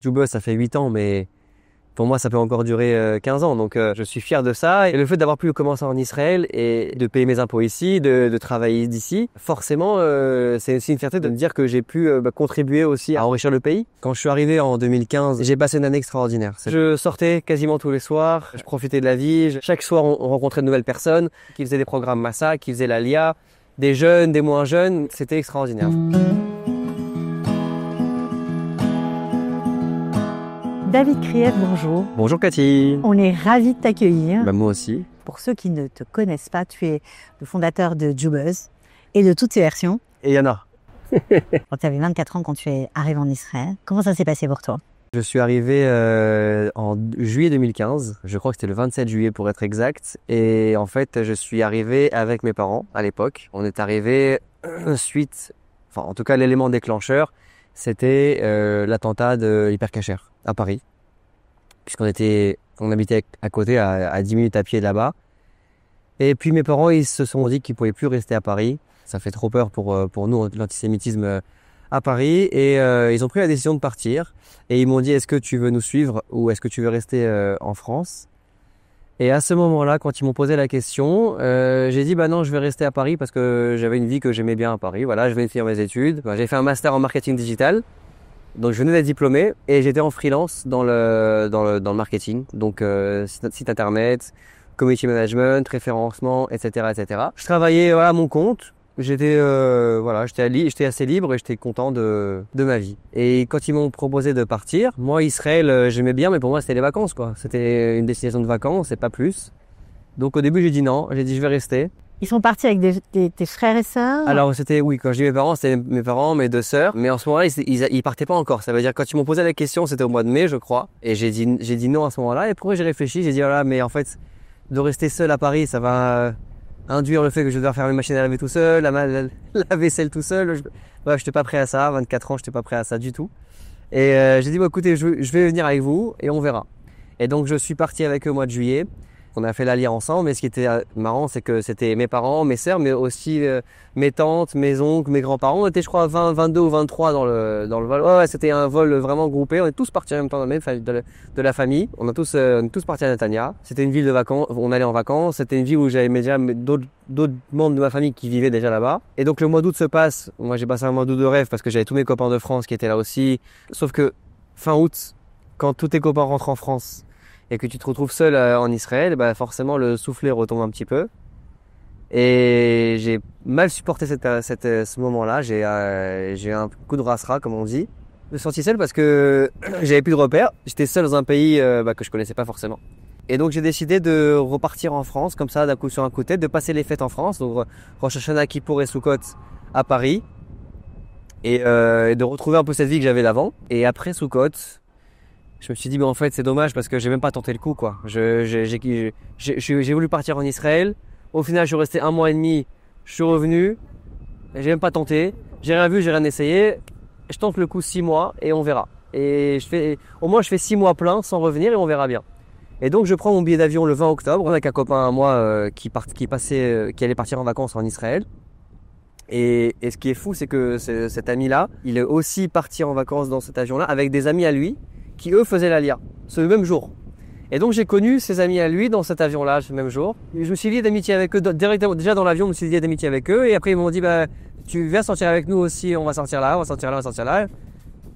Jubuzz, ça fait 8 ans, mais pour moi, ça peut encore durer 15 ans. Donc, je suis fier de ça. Et le fait d'avoir pu commencer en Israël et de payer mes impôts ici, de travailler d'ici, forcément, c'est aussi une fierté de me dire que j'ai pu contribuer aussi à enrichir le pays. Quand je suis arrivé en 2015, j'ai passé une année extraordinaire. Je sortais quasiment tous les soirs, je profitais de la vie. Chaque soir, on rencontrait de nouvelles personnes qui faisaient des programmes Massa, qui faisaient l'Alia, des jeunes, des moins jeunes. C'était extraordinaire. David Krief, bonjour. Bonjour Cathy. On est ravis de t'accueillir. Moi aussi. Pour ceux qui ne te connaissent pas, tu es le fondateur de Jubuzz et de toutes ses versions. Et il y en a. Tu avais 24 ans quand tu es arrivé en Israël. Comment ça s'est passé pour toi? Je suis arrivé en juillet 2015. Je crois que c'était le 27 juillet pour être exact. Et en fait, je suis arrivé avec mes parents à l'époque. On est arrivé en tout cas, l'élément déclencheur, c'était l'attentat de l'Hypercacher à Paris, puisqu'on habitait à côté, à 10 minutes à pied de là-bas. Et puis mes parents, ils se sont dit qu'ils pouvaient plus rester à Paris. Ça fait trop peur pour nous, l'antisémitisme à Paris. Et ils ont pris la décision de partir. Et ils m'ont dit, est-ce que tu veux nous suivre ou est-ce que tu veux rester en France? Et à ce moment-là, quand ils m'ont posé la question, j'ai dit, non, je vais rester à Paris parce que j'avais une vie que j'aimais bien à Paris. Voilà, je venais de finir mes études. J'ai fait un master en marketing digital. Donc je venais d'être diplômé et j'étais en freelance dans le marketing, donc site internet, community management, référencement, etc., etc. Je travaillais à mon compte. J'étais assez libre et j'étais content de ma vie. Et quand ils m'ont proposé de partir, moi Israël j'aimais bien, mais pour moi c'était les vacances quoi. C'était une destination de vacances et pas plus. Donc au début j'ai dit non, j'ai dit je vais rester. Ils sont partis avec tes frères et sœurs? Alors oui, quand je dis mes parents, c'était mes parents, mes 2 sœurs. Mais en ce moment-là, ils partaient pas encore. Ça veut dire quand ils m'ont posé la question, c'était au mois de mai, je crois. Et j'ai dit non à ce moment-là. Et pourquoi j'ai réfléchi, j'ai dit mais en fait, de rester seul à Paris, ça va induire le fait que je vais devoir faire mes machines à laver tout seul, la vaisselle tout seul. Bref, j'étais pas prêt à ça. 24 ans, j'étais pas prêt à ça du tout. Et j'ai dit écoutez, je vais venir avec vous et on verra. Et donc je suis parti avec eux au mois de juillet. On a fait l'Alia ensemble, mais ce qui était marrant, c'est que c'était mes parents, mes sœurs, mais aussi mes tantes, mes oncles, mes grands-parents. On était, je crois, 22 ou 23 dans le vol. Ouais, c'était un vol vraiment groupé. On est tous partis en même temps de la famille. On est tous partis à Netanya. C'était une ville de vacances. On allait en vacances. C'était une ville où j'avais déjà d'autres membres de ma famille qui vivaient déjà là-bas. Et donc le mois d'août se passe. Moi, j'ai passé un mois d'août de rêve parce que j'avais tous mes copains de France qui étaient là aussi. Sauf que fin août, quand tous tes copains rentrent en France, et que tu te retrouves seul en Israël, forcément le soufflet retombe un petit peu. Et j'ai mal supporté ce moment-là. J'ai un coup de rasera, comme on dit. Je me sentis seul parce que j'avais plus de repères. J'étais seul dans un pays que je connaissais pas forcément. Et donc j'ai décidé de repartir en France, comme ça, d'un coup sur un coup de tête, de passer les fêtes en France. Donc Rosh Hashanah, Kippour et Sukkot à Paris. Et de retrouver un peu cette vie que j'avais d'avant. Et après Sukkot, je me suis dit, en fait, c'est dommage parce que j'ai même pas tenté le coup, quoi. J'ai voulu partir en Israël. Au final, je suis resté 1 mois et demi. Je suis revenu. J'ai même pas tenté. J'ai rien vu, j'ai rien essayé. Je tente le coup 6 mois et on verra. Et au moins, je fais 6 mois plein sans revenir et on verra bien. Et donc, je prends mon billet d'avion le 20 octobre avec un copain à moi qui allait partir en vacances en Israël. Et ce qui est fou, c'est que cet ami-là, il est aussi parti en vacances dans cet avion-là avec des amis à lui qui eux faisaient l'Alia ce même jour. Et donc j'ai connu ses amis à lui dans cet avion-là ce même jour. Je me suis lié d'amitié avec eux directement, déjà dans l'avion, je me suis lié d'amitié avec eux. Et après ils m'ont dit tu viens sortir avec nous aussi, on va sortir là, on va sortir là, on va sortir là.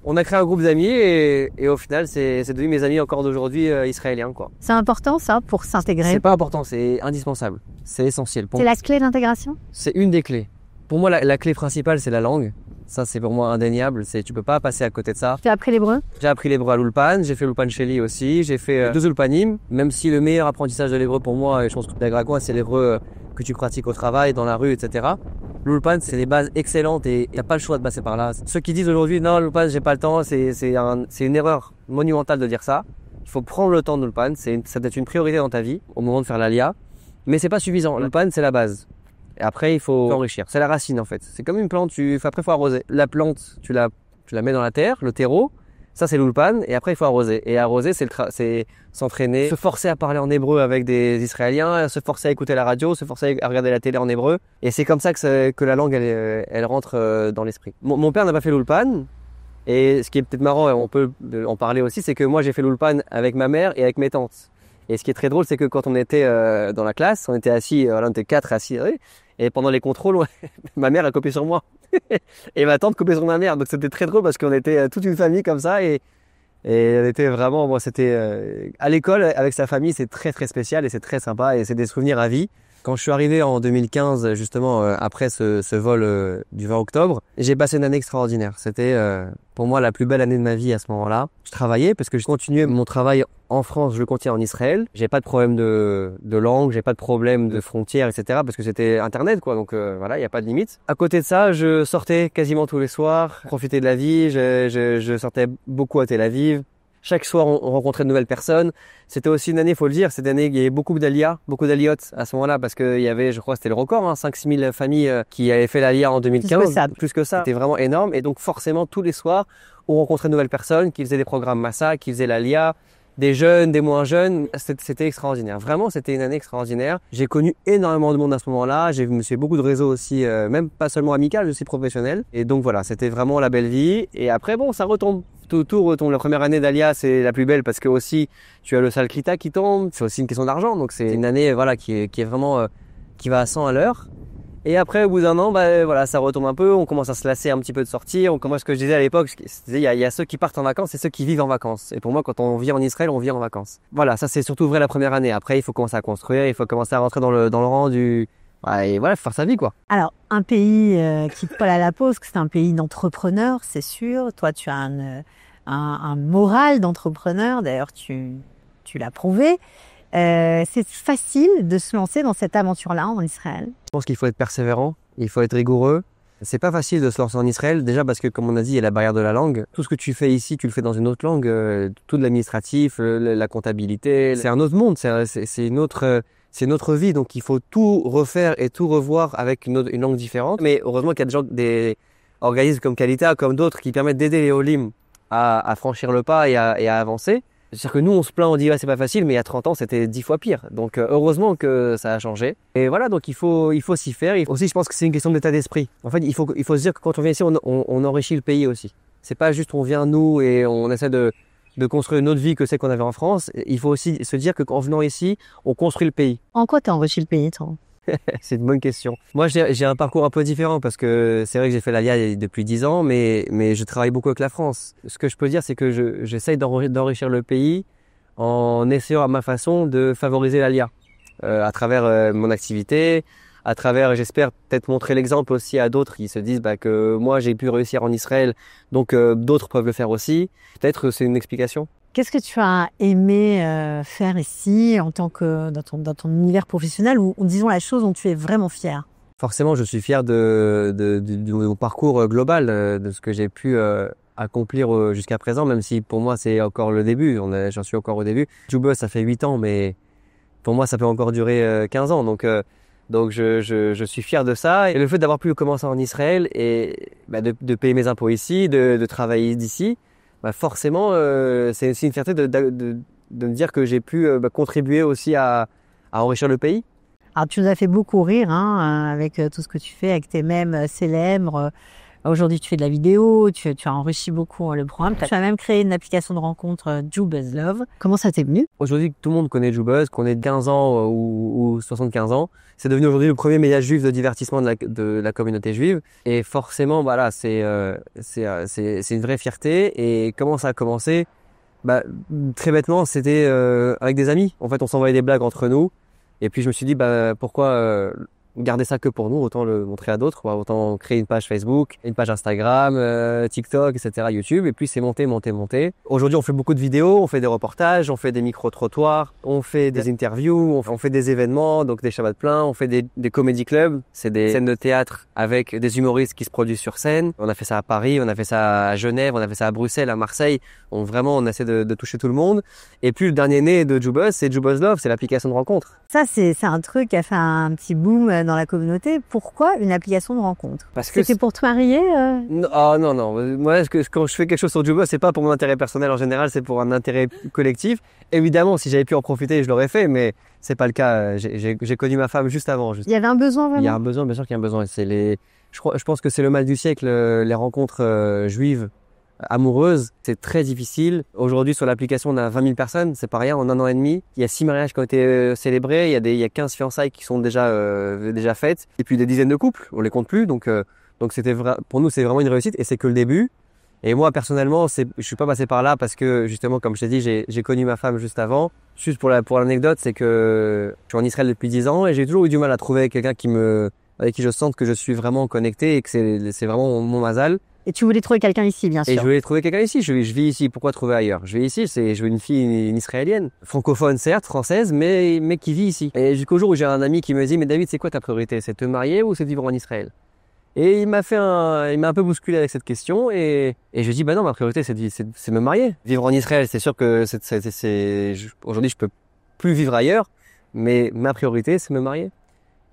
On a créé un groupe d'amis et au final c'est devenu mes amis encore d'aujourd'hui israéliens quoi. C'est important ça pour s'intégrer? C'est pas important, c'est indispensable, c'est essentiel. C'est la clé d'intégration? C'est une des clés. Pour moi la clé principale c'est la langue. Ça, c'est pour moi indéniable. Tu peux pas passer à côté de ça. Tu as appris l'hébreu? J'ai appris l'hébreu à l'Ulpan. J'ai fait l'Ulpan Sheli aussi. J'ai fait 2 Ulpanim. Même si le meilleur apprentissage de l'hébreu pour moi, et je pense que tu c'est l'hébreu que tu pratiques au travail, dans la rue, etc. L'Ulpan, c'est des bases excellentes et il n'y a pas le choix de passer par là. Ceux qui disent aujourd'hui, non, l'Ulpan, j'ai pas le temps, c'est une erreur monumentale de dire ça. Il faut prendre le temps de l'Ulpan. Ça doit être une priorité dans ta vie au moment de faire l'Alia. Mais c'est pas suffisant. L'Ulpan, c'est la base. Et après, il faut enrichir. C'est la racine, en fait. C'est comme une plante. Après, il faut arroser. La plante, tu la mets dans la terre, le terreau. Ça, c'est l'ulpan. Et après, il faut arroser. Et arroser, c'est s'entraîner, se forcer à parler en hébreu avec des Israéliens, se forcer à écouter la radio, se forcer à regarder la télé en hébreu. Et c'est comme ça que la langue, elle rentre dans l'esprit. Mon père n'a pas fait l'ulpan. Et ce qui est peut-être marrant, et on peut en parler aussi, c'est que moi j'ai fait l'Ulpan avec ma mère et avec mes tantes. Et ce qui est très drôle, c'est que quand on était dans la classe, on était assis, voilà, on était 4 assis, et pendant les contrôles, ma mère a copié sur moi. Et ma tante copiait sur ma mère. Donc c'était très drôle parce qu'on était toute une famille comme ça, et elle était vraiment, moi c'était à l'école avec sa famille, c'est très très spécial et c'est très sympa et c'est des souvenirs à vie. Quand je suis arrivé en 2015, justement après ce vol du 20 octobre, j'ai passé une année extraordinaire. C'était pour moi la plus belle année de ma vie à ce moment-là. Je travaillais parce que je continuais mon travail en France, je le continue en Israël. J'ai pas de problème de langue, j'ai pas de problème de frontières, etc. Parce que c'était Internet, quoi. Donc voilà, il y a pas de limite. À côté de ça, je sortais quasiment tous les soirs, profiter de la vie. Je sortais beaucoup à Tel Aviv. Chaque soir, on rencontrait de nouvelles personnes. C'était aussi une année, faut le dire, cette année, il y avait beaucoup d'aliyah, beaucoup d'aliotes à ce moment-là, parce qu'il y avait, je crois, c'était le record, 5-6 000 familles qui avaient fait l'aliyah en 2015. Plus que ça. C'était vraiment énorme. Et donc, forcément, tous les soirs, on rencontrait de nouvelles personnes qui faisaient des programmes Massa, qui faisaient l'aliyah, des jeunes, des moins jeunes. C'était extraordinaire. Vraiment, c'était une année extraordinaire. J'ai connu énormément de monde à ce moment-là. Je me suis fait beaucoup de réseaux aussi, même pas seulement amical, mais aussi professionnel. Et donc voilà, c'était vraiment la belle vie. Et après, bon, ça retombe. Tout retombe. La première année d'Alia, c'est la plus belle parce que aussi, tu as le Sal Krita qui tombe. C'est aussi une question d'argent. Donc c'est une année, voilà, qui est vraiment, qui va à 100 à l'heure. Et après, au bout d'un an, voilà, ça retombe un peu. On commence à se lasser un petit peu de sortir. On commence, ce que je disais à l'époque, il y a ceux qui partent en vacances et ceux qui vivent en vacances. Et pour moi, quand on vit en Israël, on vit en vacances. Voilà, ça c'est surtout vrai la première année. Après, il faut commencer à construire, il faut commencer à rentrer dans le rang du, et voilà, faire sa vie, quoi. Alors, un pays qui te colle à la peau, parce que c'est un pays d'entrepreneurs, c'est sûr. Toi, tu as un moral d'entrepreneur. D'ailleurs, tu l'as prouvé. C'est facile de se lancer dans cette aventure-là en Israël. Je pense qu'il faut être persévérant, il faut être rigoureux. C'est pas facile de se lancer en Israël, déjà parce que, comme on a dit, il y a la barrière de la langue. Tout ce que tu fais ici, tu le fais dans une autre langue. Tout l'administratif, la comptabilité, c'est un autre monde, c'est une autre vie. Donc il faut tout refaire et tout revoir avec une langue différente. Mais heureusement qu'il y a des organismes comme Kalita, comme d'autres, qui permettent d'aider les Olim à franchir le pas et à avancer. C'est-à-dire que nous, on se plaint, on dit c'est pas facile, mais il y a 30 ans, c'était 10 fois pire. Donc heureusement que ça a changé. Et voilà, donc il faut s'y faire. Aussi, je pense que c'est une question d'état d'esprit. En fait, il faut se dire que quand on vient ici, on enrichit le pays aussi. C'est pas juste on vient nous et on essaie de construire une autre vie que celle qu'on avait en France. Il faut aussi se dire qu'en venant ici, on construit le pays. En quoi t'as enrichi le pays, toi? C'est une bonne question. Moi, j'ai un parcours un peu différent parce que c'est vrai que j'ai fait l'ALIA depuis 10 ans, mais je travaille beaucoup avec la France. Ce que je peux dire, c'est que j'essaye d'enrichir le pays en essayant à ma façon de favoriser l'ALIA à travers mon activité, à travers, j'espère, peut-être montrer l'exemple aussi à d'autres qui se disent que moi, j'ai pu réussir en Israël, donc d'autres peuvent le faire aussi. Peut-être c'est une explication. Qu'est-ce que tu as aimé faire ici en tant que dans ton univers professionnel ou disons la chose dont tu es vraiment fier? Forcément, je suis fier de mon parcours global, de ce que j'ai pu accomplir jusqu'à présent, même si pour moi c'est encore le début. J'en suis encore au début. Jubus, ça fait 8 ans, mais pour moi ça peut encore durer 15 ans. Donc je suis fier de ça. Et le fait d'avoir pu commencer en Israël et de payer mes impôts ici, de travailler d'ici, forcément, c'est aussi une fierté de me dire que j'ai pu contribuer aussi à enrichir le pays. Alors, tu nous as fait beaucoup rire avec tout ce que tu fais, avec tes mèmes célèbres. Aujourd'hui, tu fais de la vidéo, tu as enrichi beaucoup le programme. Tu as même créé une application de rencontre Jubuzz Love. Comment ça t'est venu? Aujourd'hui, tout le monde connaît Jubuzz, qu'on ait 15 ans ou 75 ans. C'est devenu aujourd'hui le premier média juif de divertissement de la communauté juive. Et forcément, voilà, c'est une vraie fierté. Et comment ça a commencé? Très bêtement, c'était avec des amis. En fait, on s'envoyait des blagues entre nous. Et puis je me suis dit pourquoi garder ça que pour nous, autant le montrer à d'autres, autant créer une page Facebook, une page Instagram, TikTok, etc., YouTube. Et puis c'est monté. Aujourd'hui, on fait beaucoup de vidéos, on fait des reportages, on fait des micro-trottoirs, on fait des interviews, on fait des événements, donc des Shabbat pleins, on fait des comédie clubs, c'est des scènes de théâtre avec des humoristes qui se produisent sur scène. On a fait ça à Paris, on a fait ça à Genève, on a fait ça à Bruxelles, à Marseille. On essaie de toucher tout le monde. Et puis le dernier né de Jubuzz, c'est Jubuzz Love, c'est l'application de rencontre. Ça, c'est un truc qui a fait un petit boom dans la communauté. Pourquoi une application de rencontre? Parce que c'était pour te marier non. Moi, quand je fais quelque chose sur Jubuzz, c'est pas pour mon intérêt personnel en général, c'est pour un intérêt collectif. Évidemment, si j'avais pu en profiter, je l'aurais fait, mais c'est pas le cas. J'ai connu ma femme juste avant. Il y avait un besoin vraiment? Il y a un besoin, bien sûr qu'il y a un besoin. Je pense que c'est le mal du siècle, les rencontres juives amoureuse, c'est très difficile. Aujourd'hui, sur l'application, on a 20 000 personnes, c'est pas rien, en 1 an et demi. Il y a 6 mariages qui ont été célébrés, il y a 15 fiançailles qui sont déjà faites, et puis des dizaines de couples, on les compte plus, donc c'était pour nous, c'est vraiment une réussite, et c'est que le début. Et moi, personnellement, je suis pas passé par là parce que, justement, comme je t'ai dit, j'ai connu ma femme juste avant. Juste pour l'anecdote, c'est que je suis en Israël depuis 10 ans et j'ai toujours eu du mal à trouver quelqu'un avec qui je sente que je suis vraiment connecté et que c'est vraiment mon mazal. Et tu voulais trouver quelqu'un ici, bien sûr. Et je voulais trouver quelqu'un ici. Je vis ici. Pourquoi trouver ailleurs? Je vis ici. Je veux une fille, une israélienne. Francophone, certes, française, mais qui vit ici. Et jusqu'au jour où j'ai un ami qui me dit, mais David, c'est quoi ta priorité? C'est te marier ou c'est de vivre en Israël? Et il m'a un peu bousculé avec cette question et je lui ai dit, bah non, ma priorité, c'est me marier. Vivre en Israël, c'est sûr que aujourd'hui, je peux plus vivre ailleurs, mais ma priorité, c'est me marier.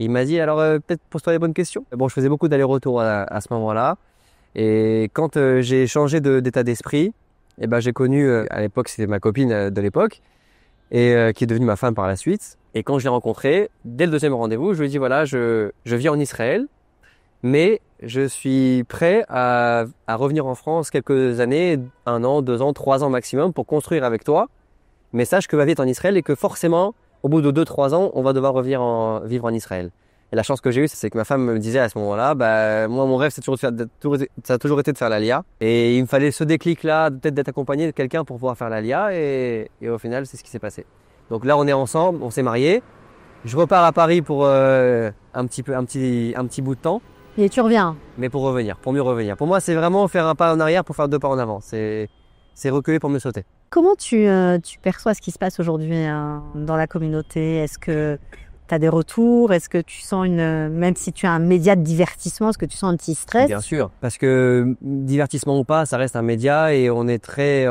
Il m'a dit, alors, peut-être pose-toi les bonnes questions. Bon, je faisais beaucoup d'allers-retours à ce moment-là. Et quand j'ai changé d'état d'esprit, eh ben, j'ai connu, à l'époque, c'était ma copine de l'époque, et qui est devenue ma femme par la suite. Et quand je l'ai rencontrée, dès le deuxième rendez-vous, je lui ai dit, voilà, je vis en Israël, mais je suis prêt à revenir en France quelques années, 1 an, 2 ans, 3 ans maximum pour construire avec toi. Mais sache que ma vie est en Israël et que forcément, au bout de 2-3 ans, on va devoir revenir vivre en Israël. Et la chance que j'ai eue, c'est que ma femme me disait à ce moment-là, bah, moi, mon rêve, ça a toujours été de faire l'Aliyah. Et il me fallait ce déclic-là, peut-être d'être accompagné de quelqu'un pour pouvoir faire l'Aliyah. Et au final, c'est ce qui s'est passé. Donc là, on est ensemble, on s'est mariés. Je repars à Paris pour un petit bout de temps. Et tu reviens. Mais pour mieux revenir. Pour moi, c'est vraiment faire un pas en arrière pour faire 2 pas en avant. C'est reculer pour mieux sauter. Comment tu perçois ce qui se passe aujourd'hui dans la communauté? Est-ce que tu as des retours? Est-ce que tu sens même si tu as un média de divertissement, est-ce que tu sens un petit stress? Bien sûr, parce que divertissement ou pas, ça reste un média et on est très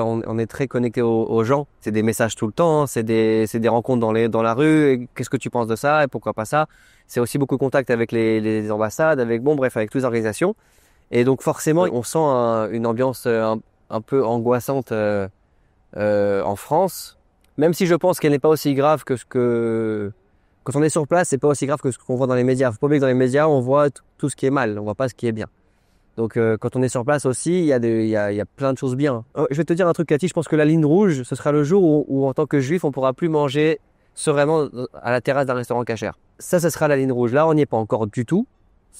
connecté aux gens. C'est des messages tout le temps, c'est des rencontres dans la rue. Qu'est-ce que tu penses de ça et pourquoi pas ça? C'est aussi beaucoup de contact avec les ambassades, avec toutes les organisations. Et donc forcément, on sent une ambiance un peu angoissante en France, même si je pense qu'elle n'est pas aussi grave quand on est sur place, c'est pas aussi grave que ce qu'on voit dans les médias. Faut pas oublier que dans les médias, on voit tout ce qui est mal, on voit pas ce qui est bien. Donc quand on est sur place aussi, il y a plein de choses bien. Je vais te dire un truc, Cathy, je pense que la ligne rouge, ce sera le jour où en tant que juif, on pourra plus manger sereinement à la terrasse d'un restaurant kasher. Ça sera la ligne rouge. Là, on n'y est pas encore du tout.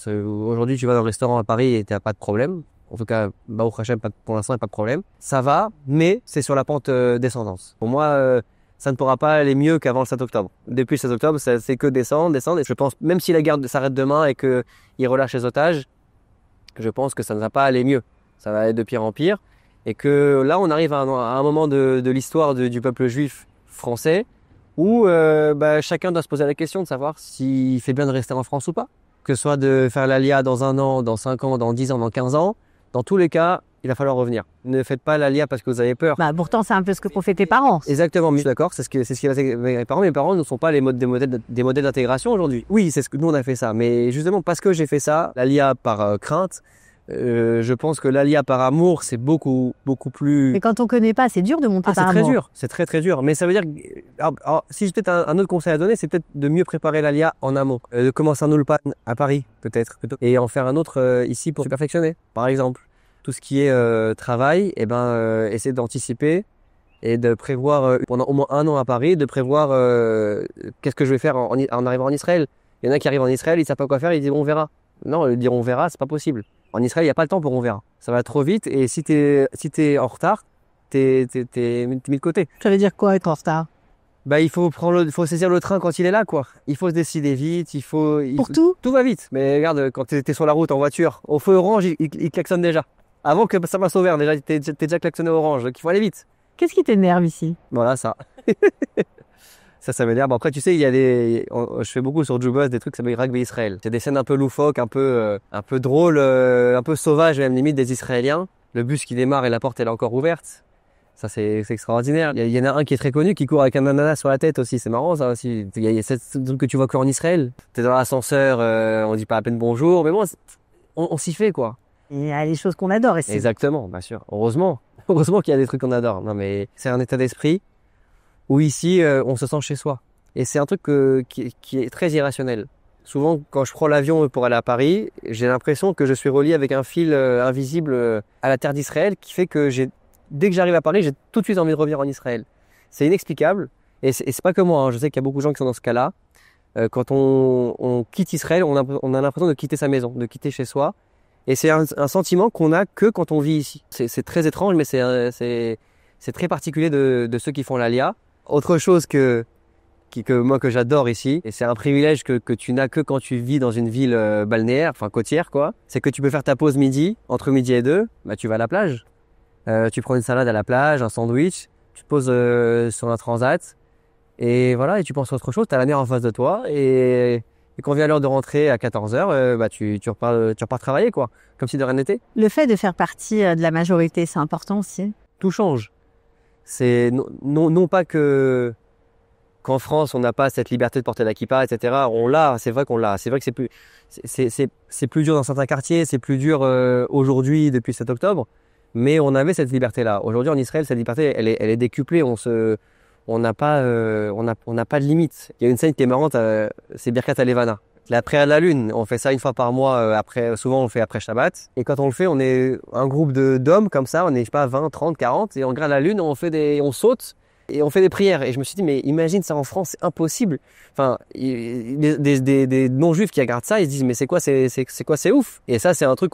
Aujourd'hui, tu vas dans le restaurant à Paris et tu n'as pas de problème. En tout cas, Baruch Hashem, pour l'instant, il n'y a pas de problème. Ça va, mais c'est sur la pente descendance. Pour moi, ça ne pourra pas aller mieux qu'avant le 7 octobre. Depuis le 7 octobre, c'est que descendre. Et je pense, même si la guerre s'arrête demain et qu'ils relâchent les otages, je pense que ça ne va pas aller mieux. Ça va aller de pire en pire. Et que là, on arrive à un moment de l'histoire du peuple juif français où chacun doit se poser la question de savoir s'il fait bien de rester en France ou pas. Que ce soit de faire l'Aliyah dans 1 an, dans 5 ans, dans 10 ans, dans 15 ans, dans tous les cas, il va falloir revenir. Ne faites pas l'Aliyah parce que vous avez peur. Bah, pourtant, c'est un peu ce que qu'ont fait tes parents. Exactement, mais je suis d'accord, c'est ce qui va avec mes parents. Mes parents ne sont pas des modèles d'intégration aujourd'hui. Oui, c'est ce que nous on a fait ça, mais justement parce que j'ai fait ça, l'Aliyah par crainte, je pense que l'Aliyah par amour, c'est beaucoup plus. Mais quand on connaît pas, c'est dur de monter par amour. C'est très dur, c'est très très dur. Mais ça veut dire, alors, si j'ai peut-être un autre conseil à donner, c'est peut-être de mieux préparer l'Aliyah en amont, de commencer un ulpan à Paris peut-être, et en faire un autre ici pour se perfectionner, par exemple. Tout ce qui est travail, essayer d'anticiper et de prévoir pendant au moins 1 an à Paris, de prévoir qu'est-ce que je vais faire en arrivant en Israël. Il y en a qui arrivent en Israël, ils savent pas quoi faire, ils disent on verra. Non, dire on verra, c'est pas possible. En Israël, il n'y a pas le temps pour on verra. Ça va trop vite et si t'es en retard, t'es mis de côté. Ça veut dire quoi être en retard? Bah, il faut saisir le train quand il est là, quoi. Il faut se décider vite, Tout? Tout va vite. Mais regarde, quand t'es sur la route en voiture, au feu orange, il klaxonne déjà. Avant que ça passe au vert, déjà, t'es déjà klaxonné orange, donc il faut aller vite. Qu'est-ce qui t'énerve ici? Voilà, ça. Ça m'énerve. Après, tu sais, je fais beaucoup sur Jubos des trucs qui s'appellent Rugby Israël. C'est des scènes un peu loufoques, un peu drôles, un peu sauvages, même limite des Israéliens. Le bus qui démarre et la porte elle est encore ouverte. Ça, c'est extraordinaire. Il y en a un qui est très connu, qui court avec un ananas sur la tête aussi. C'est marrant, ça aussi. Il y a ce truc que tu vois qu'en Israël. T'es dans l'ascenseur, on dit pas à peine bonjour, mais bon, on s'y fait, quoi. Il y a les choses qu'on adore ici. Exactement, bien sûr. Heureusement qu'il y a des trucs qu'on adore. Non, mais c'est un état d'esprit où ici, on se sent chez soi. Et c'est un truc qui est très irrationnel. Souvent, quand je prends l'avion pour aller à Paris, j'ai l'impression que je suis relié avec un fil invisible à la terre d'Israël qui fait que dès que j'arrive à Paris, j'ai tout de suite envie de revenir en Israël. C'est inexplicable. Et c'est pas que moi, hein. Je sais qu'il y a beaucoup de gens qui sont dans ce cas-là. Quand on quitte Israël, on a l'impression de quitter sa maison, de quitter chez soi. Et c'est un sentiment qu'on a que quand on vit ici. C'est très étrange, mais c'est très particulier de ceux qui font l'Alia. Autre chose que moi que j'adore ici, et c'est un privilège que tu n'as que quand tu vis dans une ville balnéaire, enfin côtière quoi, c'est que tu peux faire ta pause midi, entre midi et 2, bah tu vas à la plage. Tu prends une salade à la plage, un sandwich, tu te poses sur un transat, et voilà, et tu penses à autre chose, tu as la mer en face de toi, et quand vient l'heure de rentrer à 14h, bah tu repars travailler quoi, comme si de rien n'était. Le fait de faire partie de la majorité, c'est important aussi. Tout change. C'est non pas que qu'en France, on n'a pas cette liberté de porter la kippa, etc. On l'a, c'est vrai qu'on l'a. C'est vrai que c'est plus dur dans certains quartiers, c'est plus dur aujourd'hui depuis 7 octobre, mais on avait cette liberté-là. Aujourd'hui, en Israël, cette liberté, elle est décuplée. On n'a pas de limite. Il y a une scène qui est marrante, c'est Birkat Halevana. La prière de la lune, on fait ça une fois par mois, souvent on le fait après Shabbat. Et quand on le fait, on est un groupe d'hommes comme ça, on est, je sais pas, 20, 30, 40, et on regarde la lune, on saute, et on fait des prières. Et je me suis dit, mais imagine ça en France, c'est impossible. Enfin, des non-juifs qui regardent ça, ils se disent, mais c'est quoi, c'est ouf. Et ça, c'est un truc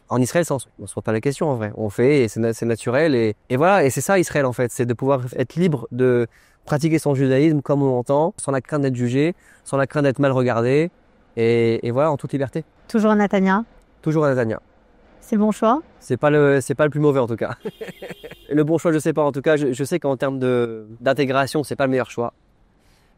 en Israël, on se pose pas la question en vrai. On fait, et c'est naturel, et voilà. Et c'est ça Israël en fait, c'est de pouvoir être libre de pratiquer son judaïsme comme on l'entend, sans la crainte d'être jugé, sans la crainte d'être mal regardé, et voilà, en toute liberté. Toujours à Netanya? Toujours à Netanya. C'est le bon choix? C'est pas le plus mauvais en tout cas. Le bon choix, je sais pas. En tout cas, je sais qu'en termes d'intégration, c'est pas le meilleur choix.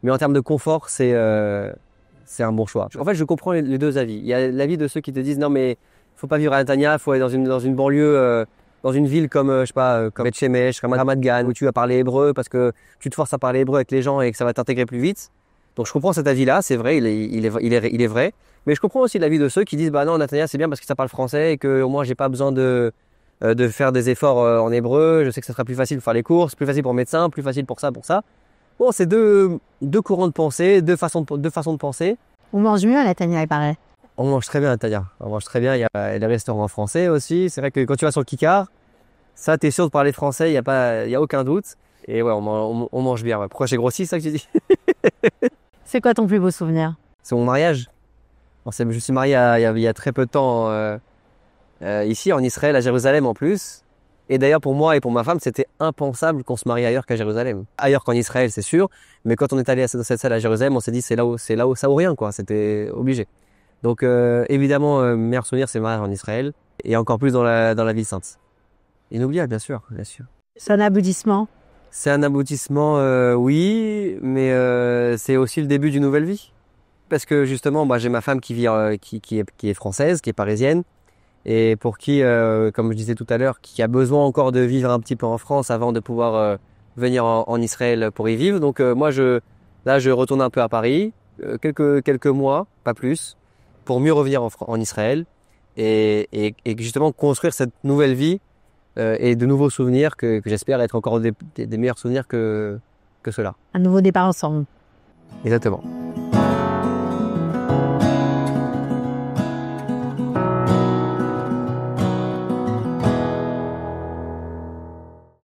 Mais en termes de confort, c'est un bon choix. En fait, je comprends les deux avis. Il y a l'avis de ceux qui te disent non mais faut pas vivre à Netanya, faut aller dans une banlieue, dans une ville comme je sais pas, comme Beth Shemesh, comme Ramat Gan, où tu vas parler hébreu parce que tu te forces à parler hébreu avec les gens et que ça va t'intégrer plus vite. Donc je comprends cet avis-là, c'est vrai, il est vrai. Mais je comprends aussi l'avis de ceux qui disent bah non, Netanya c'est bien parce que ça parle français et que moi j'ai pas besoin de faire des efforts en hébreu. Je sais que ça sera plus facile de faire les courses, plus facile pour médecin, plus facile pour ça, pour ça. Bon, c'est deux courants de pensée, deux façons de penser. On mange mieux à Netanya, il paraît. On mange très bien à Netanya. On mange très bien. Il y a les restaurants français aussi. C'est vrai que quand tu vas sur le Kikar, ça t'es sûr de parler français, il y a aucun doute. Et ouais, on mange bien. Ouais. Pourquoi j'ai grossi, c'est ça que j'ai dit? C'est quoi ton plus beau souvenir? C'est mon mariage. Je suis marié il y a très peu de temps ici en Israël, à Jérusalem en plus. Et d'ailleurs pour moi et pour ma femme, c'était impensable qu'on se marie ailleurs qu'à Jérusalem. Ailleurs qu'en Israël, c'est sûr. Mais quand on est allé à cette salle à Jérusalem, on s'est dit c'est là où ça ou rien quoi. C'était obligé. Donc évidemment, meilleur souvenir, c'est le mariage en Israël et encore plus dans la ville sainte. Inoubliable, bien sûr, bien sûr. C'est un aboutissement? C'est un aboutissement, oui, mais c'est aussi le début d'une nouvelle vie. Parce que justement, j'ai ma femme qui est française, qui est parisienne, et pour qui, comme je disais tout à l'heure, qui a besoin encore de vivre un petit peu en France avant de pouvoir venir en Israël pour y vivre. Donc moi, je retourne un peu à Paris, quelques mois, pas plus, pour mieux revenir en Israël et justement construire cette nouvelle vie et de nouveaux souvenirs que j'espère être encore des meilleurs souvenirs que ceux-là. Un nouveau départ ensemble. Exactement.